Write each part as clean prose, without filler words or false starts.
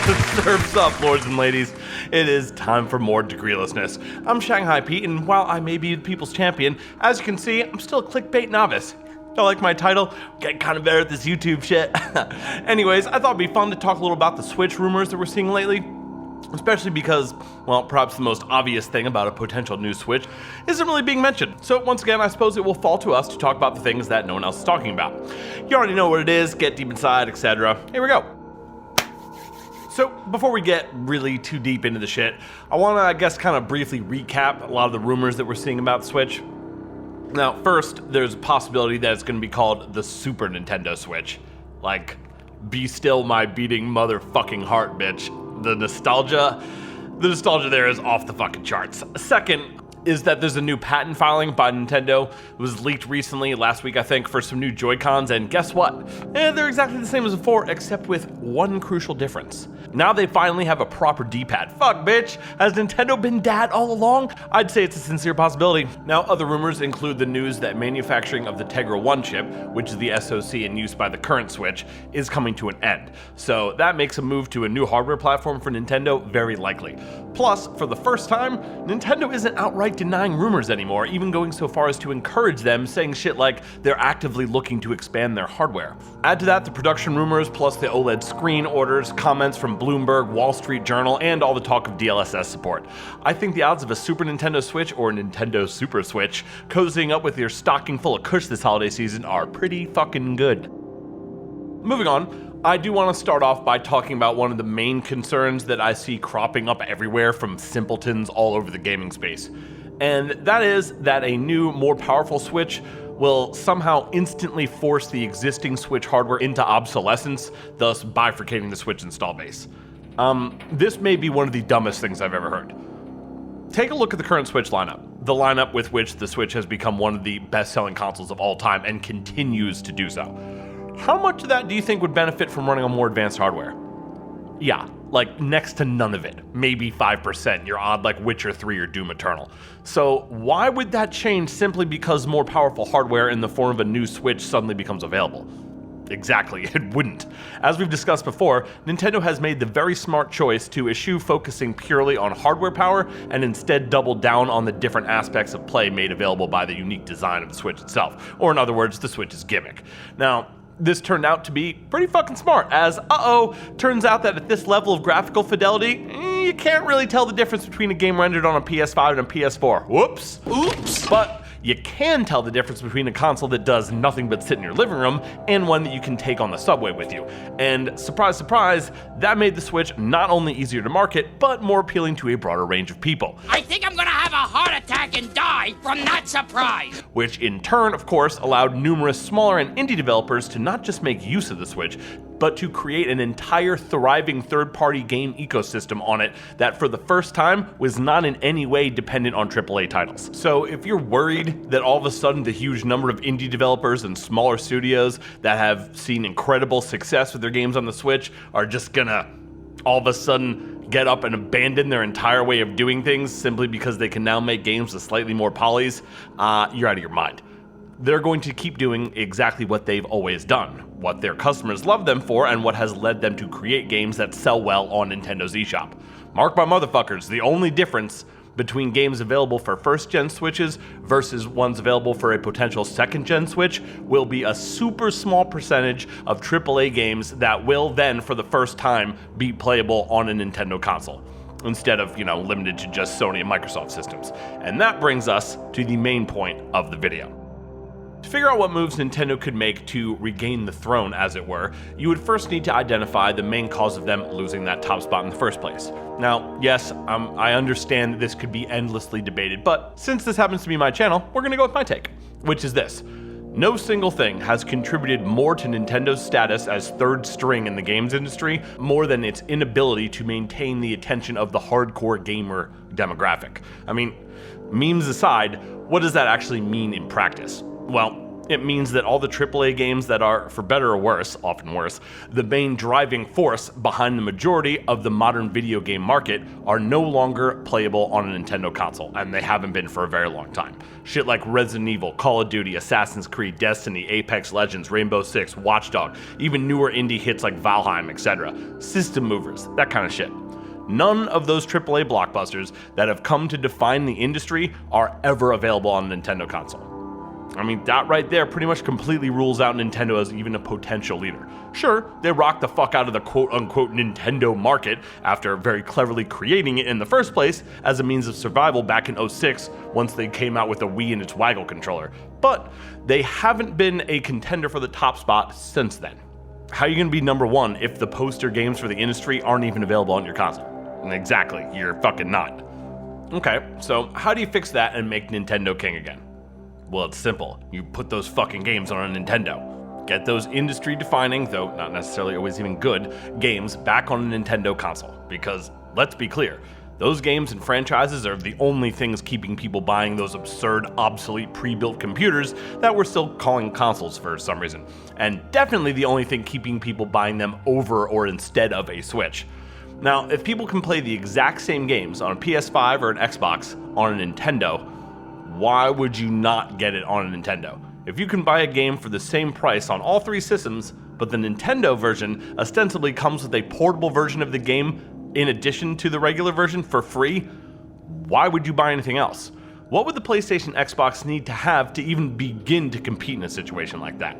Surf's up, lords and ladies. It is time for more degreelessness. I'm Shanghai Pete, and while I may be the people's champion, as you can see, I'm still a clickbait novice. I like my title, getting kind of better at this YouTube shit. Anyways, I thought it'd be fun to talk a little about the Switch rumors that we're seeing lately. Especially because, well, perhaps the most obvious thing about a potential new Switch isn't really being mentioned. So once again, I suppose it will fall to us to talk about the things that no one else is talking about. You already know what it is, get deep inside, etc. Here we go. So before we get really too deep into the shit, I want to, I guess, kind of briefly recap a lot of the rumors that we're seeing about the Switch. Now, first, there's a possibility that it's going to be called the Super Nintendo Switch. Like, be still my beating motherfucking heart, bitch. The nostalgia there is off the fucking charts. Second is that there's a new patent filing by Nintendo. It was leaked recently, last week I think, for some new Joy-Cons, and guess what? They're exactly the same as before, except with one crucial difference. Now they finally have a proper D-pad. Fuck, bitch! Has Nintendo been dad all along? I'd say it's a sincere possibility. Now, other rumors include the news that manufacturing of the Tegra 1 chip, which is the SoC in use by the current Switch, is coming to an end. So that makes a move to a new hardware platform for Nintendo very likely. Plus, for the first time, Nintendo isn't outright denying rumors anymore, even going so far as to encourage them, saying shit like they're actively looking to expand their hardware. Add to that the production rumors, plus the OLED screen orders, comments from Bloomberg, Wall Street Journal, and all the talk of DLSS support. I think the odds of a Super Nintendo Switch or Nintendo Super Switch cozying up with your stocking full of kush this holiday season are pretty fucking good. Moving on, I do want to start off by talking about one of the main concerns that I see cropping up everywhere from simpletons all over the gaming space. And that is that a new, more powerful Switch will somehow instantly force the existing Switch hardware into obsolescence, thus bifurcating the Switch install base. This may be one of the dumbest things I've ever heard. Take a look at the current Switch lineup, the lineup with which the Switch has become one of the best-selling consoles of all time and continues to do so. How much of that do you think would benefit from running on more advanced hardware? Yeah, like next to none of it, maybe 5%, your odd like Witcher 3 or Doom Eternal. So why would that change simply because more powerful hardware in the form of a new Switch suddenly becomes available? Exactly, it wouldn't. As we've discussed before, Nintendo has made the very smart choice to eschew focusing purely on hardware power and instead double down on the different aspects of play made available by the unique design of the Switch itself, or in other words, the Switch's gimmick. Now, this turned out to be pretty fucking smart, as, turns out that at this level of graphical fidelity, you can't really tell the difference between a game rendered on a PS5 and a PS4. Whoops. Oops. But you can tell the difference between a console that does nothing but sit in your living room and one that you can take on the subway with you. And surprise, surprise, that made the Switch not only easier to market, but more appealing to a broader range of people. I think I'm gonna have a heart attack and die from that surprise! Which in turn, of course, allowed numerous smaller and indie developers to not just make use of the Switch, but to create an entire thriving third-party game ecosystem on it that for the first time was not in any way dependent on AAA titles. So if you're worried that all of a sudden the huge number of indie developers and smaller studios that have seen incredible success with their games on the Switch are just gonna all of a sudden get up and abandon their entire way of doing things simply because they can now make games with slightly more polys, you're out of your mind. They're going to keep doing exactly what they've always done, what their customers love them for, and what has led them to create games that sell well on Nintendo's eShop. Mark my motherfuckers, the only difference between games available for first-gen Switches versus ones available for a potential second-gen Switch will be a super small percentage of AAA games that will then, for the first time, be playable on a Nintendo console, instead of, limited to just Sony and Microsoft systems. And that brings us to the main point of the video. To figure out what moves Nintendo could make to regain the throne, as it were, you would first need to identify the main cause of them losing that top spot in the first place. Now, yes, I understand that this could be endlessly debated, but since this happens to be my channel, we're gonna go with my take, which is this. No single thing has contributed more to Nintendo's status as third string in the games industry more than its inability to maintain the attention of the hardcore gamer demographic. I mean, memes aside, what does that actually mean in practice? Well, It means that all the AAA games that are, for better or worse, often worse, the main driving force behind the majority of the modern video game market are no longer playable on a Nintendo console, and they haven't been for a very long time. Shit like Resident Evil, Call of Duty, Assassin's Creed, Destiny, Apex Legends, Rainbow Six, Watch Dogs, even newer indie hits like Valheim, etc. System movers, that kind of shit. None of those AAA blockbusters that have come to define the industry are ever available on a Nintendo console. I mean, that right there pretty much completely rules out Nintendo as even a potential leader. Sure, they rocked the fuck out of the quote-unquote Nintendo market after very cleverly creating it in the first place as a means of survival back in 2006 once they came out with a Wii and its Waggle controller. But they haven't been a contender for the top spot since then. How are you going to be number one if the poster games for the industry aren't even available on your console? Exactly, you're fucking not. Okay, so how do you fix that and make Nintendo king again? Well, it's simple. You put those fucking games on a Nintendo. Get those industry-defining, though not necessarily always even good, games back on a Nintendo console. Because, let's be clear, those games and franchises are the only things keeping people buying those absurd, obsolete, pre-built computers that we're still calling consoles for some reason. And definitely the only thing keeping people buying them over or instead of a Switch. Now, if people can play the exact same games on a PS5 or an Xbox on a Nintendo, why would you not get it on a Nintendo? If you can buy a game for the same price on all three systems, but the Nintendo version ostensibly comes with a portable version of the game in addition to the regular version for free, why would you buy anything else? What would the PlayStation Xbox need to have to even begin to compete in a situation like that?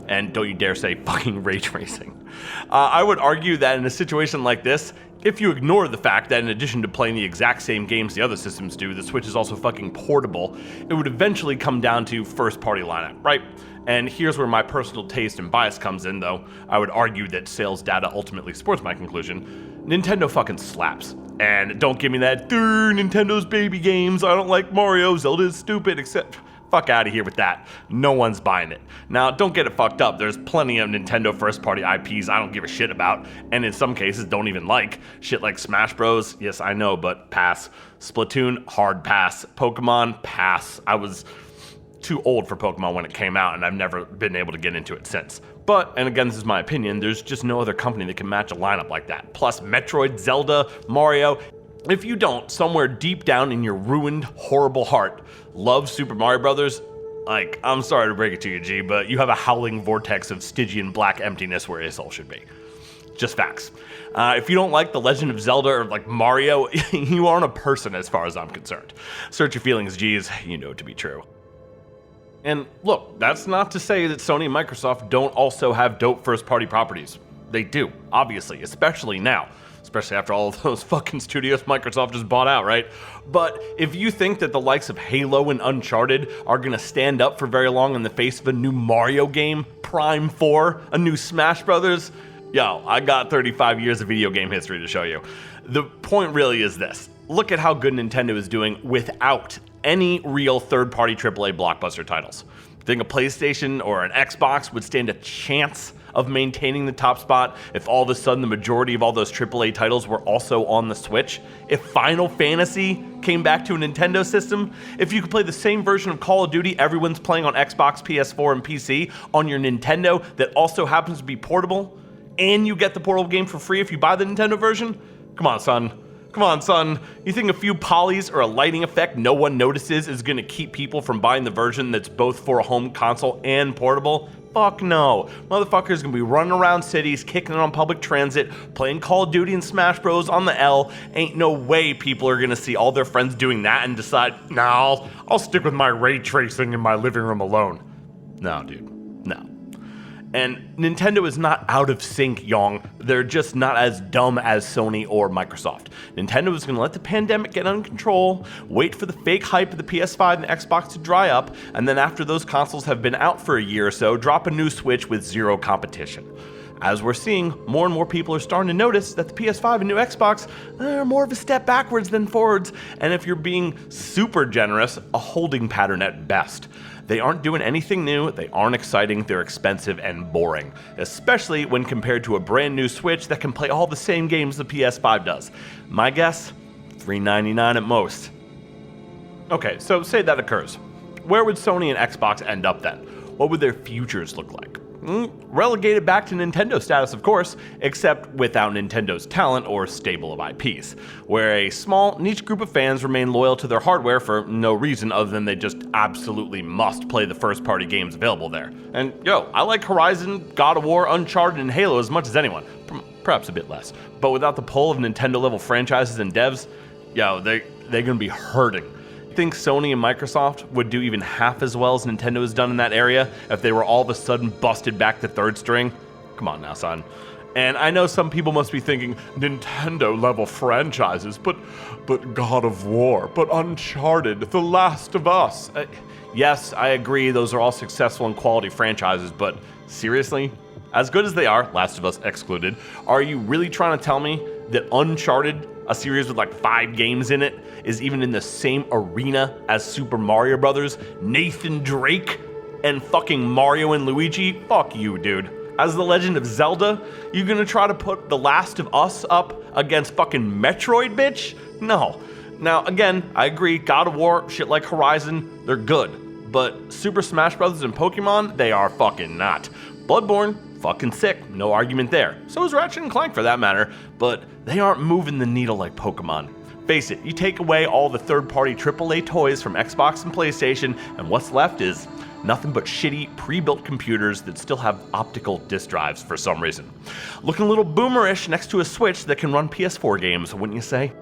And don't you dare say fucking ray tracing. I would argue that in a situation like this, if you ignore the fact that in addition to playing the exact same games the other systems do, the Switch is also fucking portable, it would eventually come down to first-party lineup, right? And here's where my personal taste and bias comes in, though I would argue that sales data ultimately supports my conclusion. Nintendo fucking slaps. And don't give me that, Nintendo's baby games, I don't like Mario, Zelda is stupid, except... Fuck out of here with that. No one's buying it. Now, don't get it fucked up. There's plenty of Nintendo first-party IPs I don't give a shit about, and in some cases don't even like. Shit like Smash Bros. Yes, I know, but pass. Splatoon, hard pass. Pokemon, pass. I was too old for Pokemon when it came out, and I've never been able to get into it since. But, and again, this is my opinion, there's just no other company that can match a lineup like that. Plus, Metroid, Zelda, Mario. If you don't, somewhere deep down in your ruined, horrible heart, love Super Mario Brothers, like, I'm sorry to break it to you, G, but you have a howling vortex of Stygian black emptiness where his soul should be. Just facts. If you don't like The Legend of Zelda or like Mario, you aren't a person as far as I'm concerned. Search your feelings, G's, you know it to be true. And look, that's not to say that Sony and Microsoft don't also have dope first-party properties. They do, obviously, especially now. Especially after all of those fucking studios Microsoft just bought out, right? But if you think that the likes of Halo and Uncharted are gonna stand up for very long in the face of a new Mario game, Prime 4, a new Smash Brothers, yo, I got 35 years of video game history to show you. The point really is this. Look at how good Nintendo is doing without any real third-party AAA blockbuster titles. Think a PlayStation or an Xbox would stand a chance of maintaining the top spot if all of a sudden the majority of all those AAA titles were also on the Switch? If Final Fantasy came back to a Nintendo system? If you could play the same version of Call of Duty everyone's playing on Xbox, PS4, and PC on your Nintendo that also happens to be portable? And you get the portable game for free if you buy the Nintendo version? Come on, son. Come on, son. You think a few polys or a lighting effect no one notices is gonna keep people from buying the version that's both for a home console and portable? Fuck no. Motherfuckers gonna be running around cities, kicking it on public transit, playing Call of Duty and Smash Bros on the L. Ain't no way people are gonna see all their friends doing that and decide, nah, I'll stick with my ray tracing in my living room alone. No, dude. No. And Nintendo is not out of sync, Yong. They're just not as dumb as Sony or Microsoft. Nintendo is going to let the pandemic get under control, wait for the fake hype of the PS5 and Xbox to dry up, and then after those consoles have been out for a year or so, drop a new Switch with zero competition. As we're seeing, more and more people are starting to notice that the PS5 and new Xbox are more of a step backwards than forwards, and if you're being super generous, a holding pattern at best. They aren't doing anything new, they aren't exciting, they're expensive and boring. Especially when compared to a brand new Switch that can play all the same games the PS5 does. My guess? $399 at most. Okay, so say that occurs. Where would Sony and Xbox end up then? what would their futures look like? Relegated back to Nintendo status, of course, except without Nintendo's talent or stable of IPs, where a small, niche group of fans remain loyal to their hardware for no reason other than they just absolutely must play the first-party games available there. And yo, I like Horizon, God of War, Uncharted, and Halo as much as anyone, perhaps a bit less. But without the pull of Nintendo-level franchises and devs, yo, they're gonna be hurting. Think Sony and Microsoft would do even half as well as Nintendo has done in that area if they were all of a sudden busted back to third string? Come on now, son. And I know some people must be thinking, Nintendo-level franchises, but God of War, but Uncharted, The Last of Us. Yes, I agree, those are all successful and quality franchises, but seriously? As good as they are, Last of Us excluded, are you really trying to tell me that Uncharted, a series with like 5 games in it, is even in the same arena as Super Mario Brothers, Nathan Drake, and fucking Mario and Luigi? Fuck you, dude. As The Legend of Zelda, you gonna try to put The Last of Us up against fucking Metroid, bitch? No. Now, again, I agree, God of War, shit like Horizon, they're good. But Super Smash Bros. And Pokemon, they are fucking not. Bloodborne, fucking sick, no argument there. So is Ratchet & Clank for that matter, but they aren't moving the needle like Pokemon. Face it, you take away all the third-party AAA toys from Xbox and PlayStation, and what's left is nothing but shitty, pre-built computers that still have optical disk drives for some reason. Looking a little boomerish next to a Switch that can run PS4 games, wouldn't you say?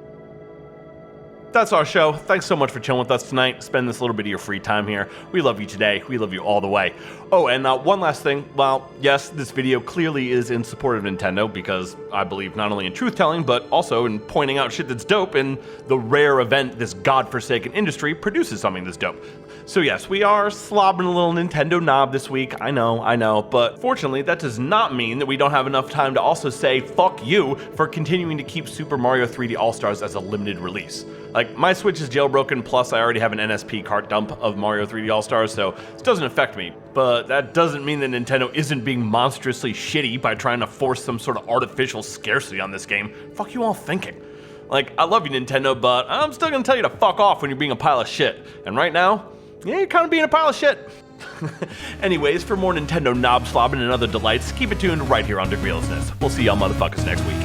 That's our show. Thanks so much for chilling with us tonight. Spend this little bit of your free time here. We love you today. We love you all the way. Oh, and one last thing. Well, yes, this video clearly is in support of Nintendo because I believe not only in truth-telling, but also in pointing out shit that's dope in the rare event this godforsaken industry produces something that's dope. So yes, we are slobbing a little Nintendo knob this week. I know, but fortunately that does not mean that we don't have enough time to also say fuck you for continuing to keep Super Mario 3D All-Stars as a limited release. Like, my Switch is jailbroken, plus I already have an NSP cart dump of Mario 3D All-Stars, so this doesn't affect me. But that doesn't mean that Nintendo isn't being monstrously shitty by trying to force some sort of artificial scarcity on this game. Fuck you all thinking? Like, I love you, Nintendo, but I'm still gonna tell you to fuck off when you're being a pile of shit. And right now, yeah, you're kind of being a pile of shit. Anyways, for more Nintendo knob slobbing and other delights, keep it tuned right here on Degreelessness. We'll see y'all motherfuckers next week.